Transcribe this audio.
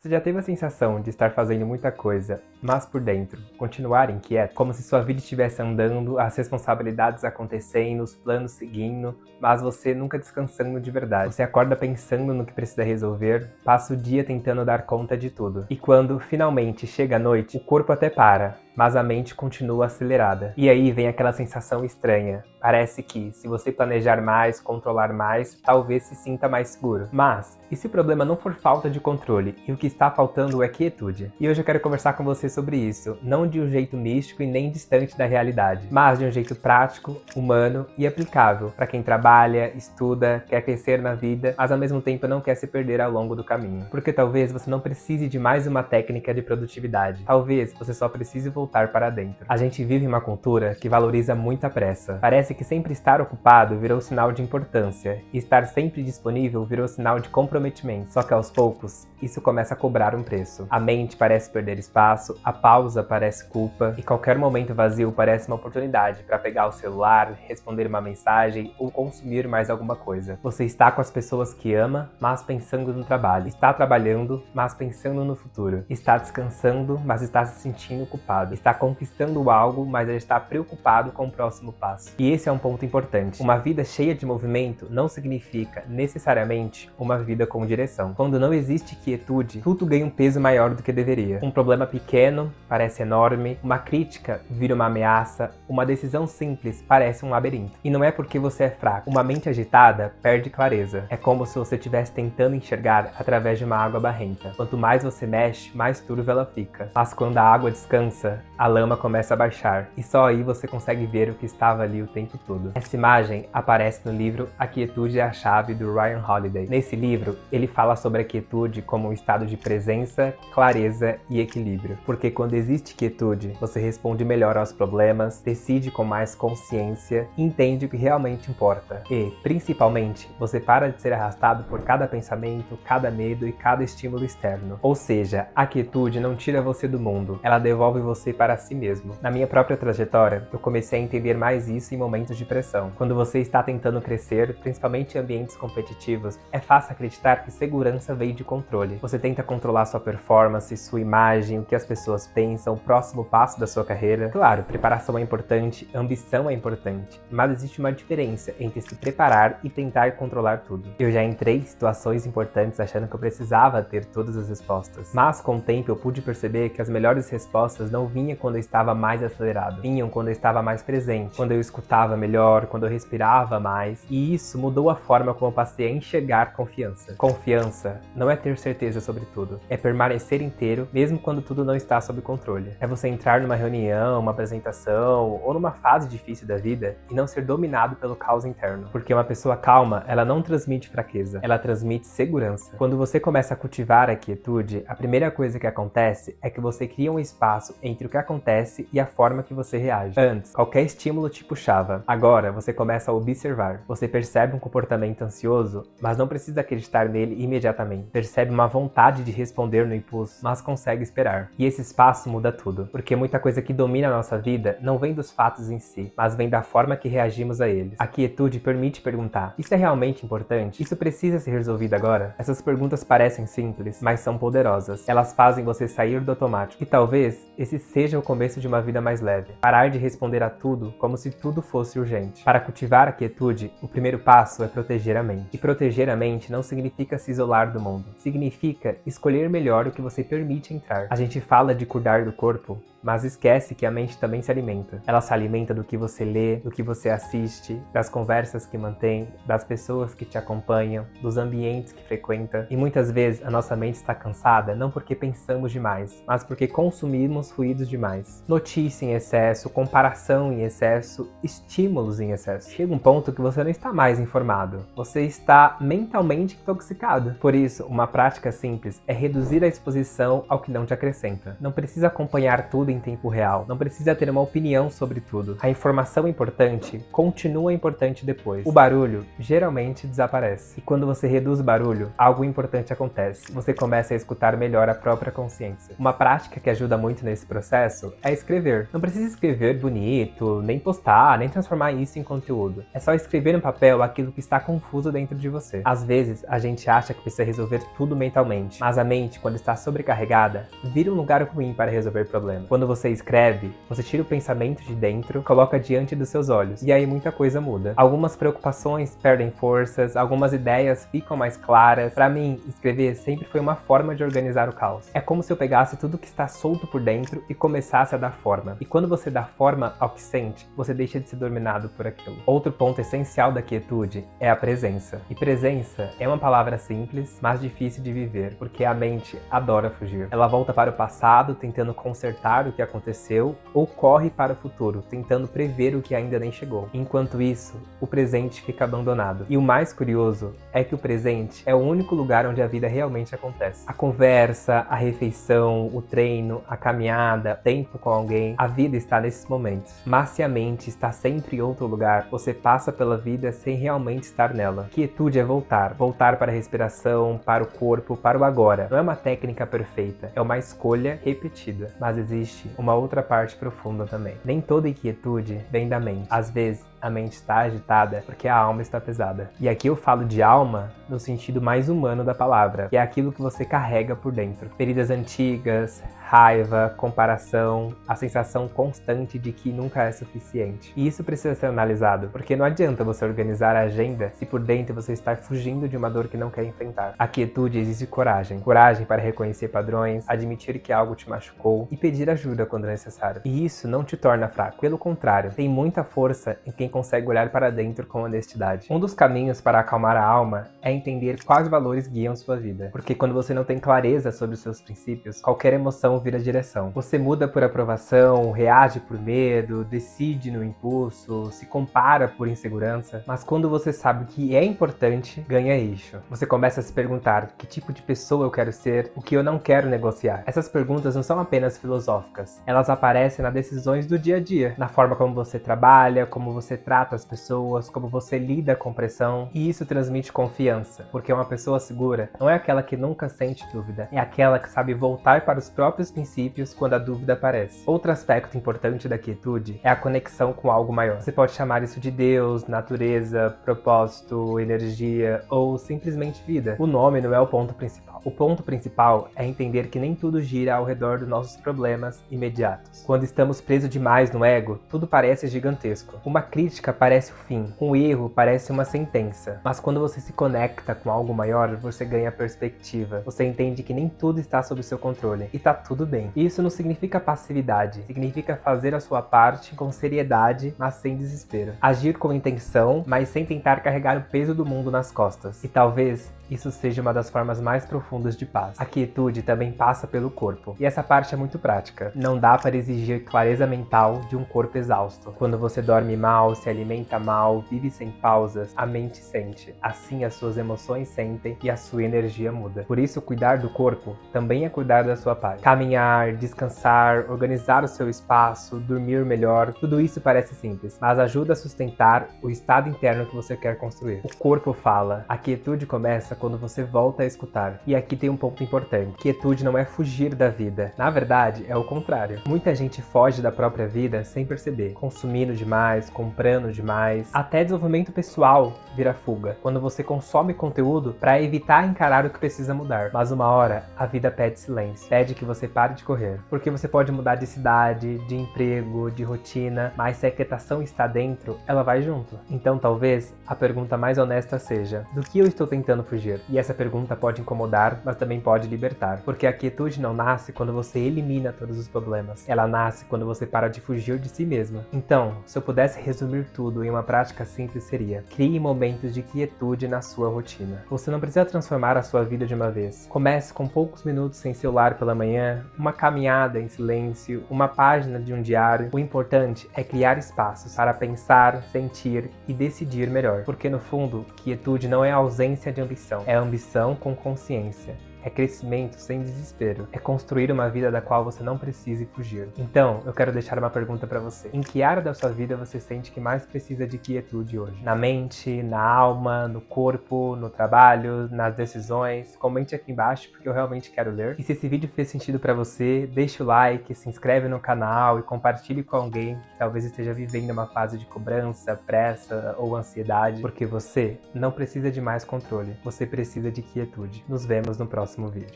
Você já teve a sensação de estar fazendo muita coisa, mas por dentro, continuar inquieto? Como se sua vida estivesse andando, as responsabilidades acontecendo, os planos seguindo, mas você nunca descansando de verdade. Você acorda pensando no que precisa resolver, passa o dia tentando dar conta de tudo. E quando finalmente chega a noite, o corpo até para, mas a mente continua acelerada. E aí vem aquela sensação estranha. Parece que, se você planejar mais, controlar mais, talvez se sinta mais seguro. Mas, e se o problema não for falta de controle, e o que está faltando é quietude? E hoje eu quero conversar com você sobre isso, não de um jeito místico e nem distante da realidade, mas de um jeito prático, humano e aplicável para quem trabalha, estuda, quer crescer na vida, mas ao mesmo tempo não quer se perder ao longo do caminho. Porque talvez você não precise de mais uma técnica de produtividade. Talvez você só precise voltar para dentro. A gente vive uma cultura que valoriza muita pressa. Parece que sempre estar ocupado virou sinal de importância, e estar sempre disponível virou sinal de comprometimento. Só que aos poucos, isso começa a cobrar um preço. A mente parece perder espaço, a pausa parece culpa, e qualquer momento vazio parece uma oportunidade para pegar o celular, responder uma mensagem ou consumir mais alguma coisa. Você está com as pessoas que ama, mas pensando no trabalho. Está trabalhando, mas pensando no futuro. Está descansando, mas está se sentindo culpado. Está conquistando algo, mas está preocupado com o próximo passo. E esse é um ponto importante. Uma vida cheia de movimento não significa necessariamente uma vida com direção. Quando não existe quietude, tudo ganha um peso maior do que deveria. Um problema pequeno parece enorme, uma crítica vira uma ameaça, uma decisão simples parece um labirinto. E não é porque você é fraco. Uma mente agitada perde clareza. É como se você estivesse tentando enxergar através de uma água barrenta. Quanto mais você mexe, mais turva ela fica. Mas quando a água descansa, a lama começa a baixar. E só aí você consegue ver o que estava ali o tempo todo. Essa imagem aparece no livro A Quietude é a Chave, do Ryan Holiday. Nesse livro, ele fala sobre a quietude como um estado de presença, clareza e equilíbrio. Porque quando existe quietude, você responde melhor aos problemas, decide com mais consciência, entende o que realmente importa. E, principalmente, você para de ser arrastado por cada pensamento, cada medo e cada estímulo externo. Ou seja, a quietude não tira você do mundo, ela devolve você para si mesmo. Na minha própria trajetória, eu comecei a entender mais isso em momentos de pressão. Quando você está tentando crescer, principalmente em ambientes competitivos, é fácil acreditar que segurança vem de controle. Você tenta controlar sua performance, sua imagem, o que as pessoas pensam, o próximo passo da sua carreira. Claro, preparação é importante, ambição é importante, mas existe uma diferença entre se preparar e tentar controlar tudo. Eu já entrei em situações importantes achando que eu precisava ter todas as respostas, mas com o tempo eu pude perceber que as melhores respostas não vinham quando eu estava mais acelerado, vinham quando eu estava mais presente, quando eu escutava melhor, quando eu respirava mais, e isso mudou a forma como eu passei a enxergar confiança. Confiança não é ter certeza sobre tudo, é permanecer inteiro mesmo quando tudo não está sob controle. É você entrar numa reunião, uma apresentação ou numa fase difícil da vida e não ser dominado pelo caos interno, porque uma pessoa calma, ela não transmite fraqueza, ela transmite segurança. Quando você começa a cultivar a quietude, a primeira coisa que acontece é que você cria um espaço entre o que acontece e a forma que você reage. Antes, qualquer estímulo te puxava. Agora, você começa a observar. Você percebe um comportamento ansioso, mas não precisa acreditar nele imediatamente. Percebe uma vontade de responder no impulso, mas consegue esperar. E esse espaço muda tudo, porque muita coisa que domina a nossa vida não vem dos fatos em si, mas vem da forma que reagimos a eles. A quietude permite perguntar: isso é realmente importante? Isso precisa ser resolvido agora? Essas perguntas parecem simples, mas são poderosas. Elas fazem você sair do automático. E talvez esse seja o começo de uma vida mais leve. Parar de responder a tudo como se tudo fosse urgente. Para cultivar a quietude, o primeiro passo é proteger a mente. E proteger a mente não significa se isolar do mundo. Significa escolher melhor o que você permite entrar. A gente fala de cuidar do corpo, mas esquece que a mente também se alimenta. Ela se alimenta do que você lê, do que você assiste, das conversas que mantém, das pessoas que te acompanham, dos ambientes que frequenta. E muitas vezes a nossa mente está cansada não porque pensamos demais, mas porque consumimos ruídos demais. Notícia em excesso, comparação em excesso, estímulos em excesso. Chega um ponto que você não está mais informado. Você está mentalmente intoxicado. Por isso, uma prática simples é reduzir a exposição ao que não te acrescenta. Não precisa acompanhar tudo tudo em tempo real. Não precisa ter uma opinião sobre tudo. A informação importante continua importante depois. O barulho geralmente desaparece. E quando você reduz o barulho, algo importante acontece. Você começa a escutar melhor a própria consciência. Uma prática que ajuda muito nesse processo é escrever. Não precisa escrever bonito, nem postar, nem transformar isso em conteúdo. É só escrever no papel aquilo que está confuso dentro de você. Às vezes, a gente acha que precisa resolver tudo mentalmente, mas a mente, quando está sobrecarregada, vira um lugar ruim para resolver problemas. Quando você escreve, você tira o pensamento de dentro, coloca diante dos seus olhos, e aí muita coisa muda. Algumas preocupações perdem forças, algumas ideias ficam mais claras. Para mim, escrever sempre foi uma forma de organizar o caos. É como se eu pegasse tudo que está solto por dentro e começasse a dar forma. E quando você dá forma ao que sente, você deixa de ser dominado por aquilo. Outro ponto essencial da quietude é a presença. E presença é uma palavra simples, mas difícil de viver, porque a mente adora fugir. Ela volta para o passado, tentando consertar o que aconteceu, ou corre para o futuro, tentando prever o que ainda nem chegou. Enquanto isso, o presente fica abandonado. E o mais curioso é que o presente é o único lugar onde a vida realmente acontece. A conversa, a refeição, o treino, a caminhada, tempo com alguém, a vida está nesses momentos. Mas se a mente está sempre em outro lugar, você passa pela vida sem realmente estar nela. Quietude é voltar. Voltar para a respiração, para o corpo, para o agora. Não é uma técnica perfeita, é uma escolha repetida. Mas existe uma outra parte profunda também. Nem toda inquietude vem da mente. Às vezes, a mente está agitada porque a alma está pesada. E aqui eu falo de alma no sentido mais humano da palavra, que é aquilo que você carrega por dentro. Feridas antigas, raiva, comparação, a sensação constante de que nunca é suficiente. E isso precisa ser analisado, porque não adianta você organizar a agenda se por dentro você está fugindo de uma dor que não quer enfrentar. A quietude exige coragem. Coragem para reconhecer padrões, admitir que algo te machucou e pedir ajuda quando necessário. E isso não te torna fraco. Pelo contrário, tem muita força em quem consegue olhar para dentro com honestidade. Um dos caminhos para acalmar a alma é entender quais valores guiam sua vida. Porque quando você não tem clareza sobre os seus princípios, qualquer emoção vira direção. Você muda por aprovação, reage por medo, decide no impulso, se compara por insegurança, mas quando você sabe o que é importante, ganha eixo. Você começa a se perguntar que tipo de pessoa eu quero ser, o que eu não quero negociar. Essas perguntas não são apenas filosóficas, elas aparecem nas decisões do dia a dia, na forma como você trabalha, como você trata as pessoas, como você lida com pressão, e isso transmite confiança, porque uma pessoa segura não é aquela que nunca sente dúvida, é aquela que sabe voltar para os próprios princípios quando a dúvida aparece. Outro aspecto importante da quietude é a conexão com algo maior. Você pode chamar isso de Deus, natureza, propósito, energia ou simplesmente vida. O nome não é o ponto principal. O ponto principal é entender que nem tudo gira ao redor dos nossos problemas imediatos. Quando estamos presos demais no ego, tudo parece gigantesco. Uma crítica parece o fim, um erro parece uma sentença. Mas quando você se conecta com algo maior, você ganha perspectiva. Você entende que nem tudo está sob seu controle e tá tudo bem. Isso não significa passividade, significa fazer a sua parte com seriedade, mas sem desespero. Agir com intenção, mas sem tentar carregar o peso do mundo nas costas. E talvez isso seja uma das formas mais profundas de paz. A quietude também passa pelo corpo. E essa parte é muito prática. Não dá para exigir clareza mental de um corpo exausto. Quando você dorme mal, se alimenta mal, vive sem pausas, a mente sente. Assim as suas emoções sentem e a sua energia muda. Por isso, cuidar do corpo também é cuidar da sua paz. Caminhar, descansar, organizar o seu espaço, dormir melhor, tudo isso parece simples, mas ajuda a sustentar o estado interno que você quer construir. O corpo fala. A quietude começa quando você volta a escutar. E aqui tem um ponto importante. Quietude não é fugir da vida. Na verdade, é o contrário. Muita gente foge da própria vida sem perceber. Consumindo demais, comprando demais. Até desenvolvimento pessoal vira fuga. Quando você consome conteúdo para evitar encarar o que precisa mudar. Mas uma hora, a vida pede silêncio. Pede que você pare de correr. Porque você pode mudar de cidade, de emprego, de rotina, mas se a quietação está dentro, ela vai junto. Então talvez a pergunta mais honesta seja: do que eu estou tentando fugir? E essa pergunta pode incomodar, mas também pode libertar. Porque a quietude não nasce quando você elimina todos os problemas. Ela nasce quando você para de fugir de si mesma. Então, se eu pudesse resumir tudo em uma prática simples seria: crie momentos de quietude na sua rotina. Você não precisa transformar a sua vida de uma vez. Comece com poucos minutos sem celular pela manhã, uma caminhada em silêncio, uma página de um diário. O importante é criar espaços para pensar, sentir e decidir melhor. Porque no fundo, quietude não é ausência de ambição. É ambição com consciência. é crescimento sem desespero, é construir uma vida da qual você não precise fugir. Então, eu quero deixar uma pergunta para você. Em que área da sua vida você sente que mais precisa de quietude hoje? Na mente, na alma, no corpo, no trabalho, nas decisões? Comente aqui embaixo porque eu realmente quero ler. E se esse vídeo fez sentido para você, deixa o like, se inscreve no canal e compartilhe com alguém que talvez esteja vivendo uma fase de cobrança, pressa ou ansiedade, porque você não precisa de mais controle, você precisa de quietude. Nos vemos no próximo vídeo.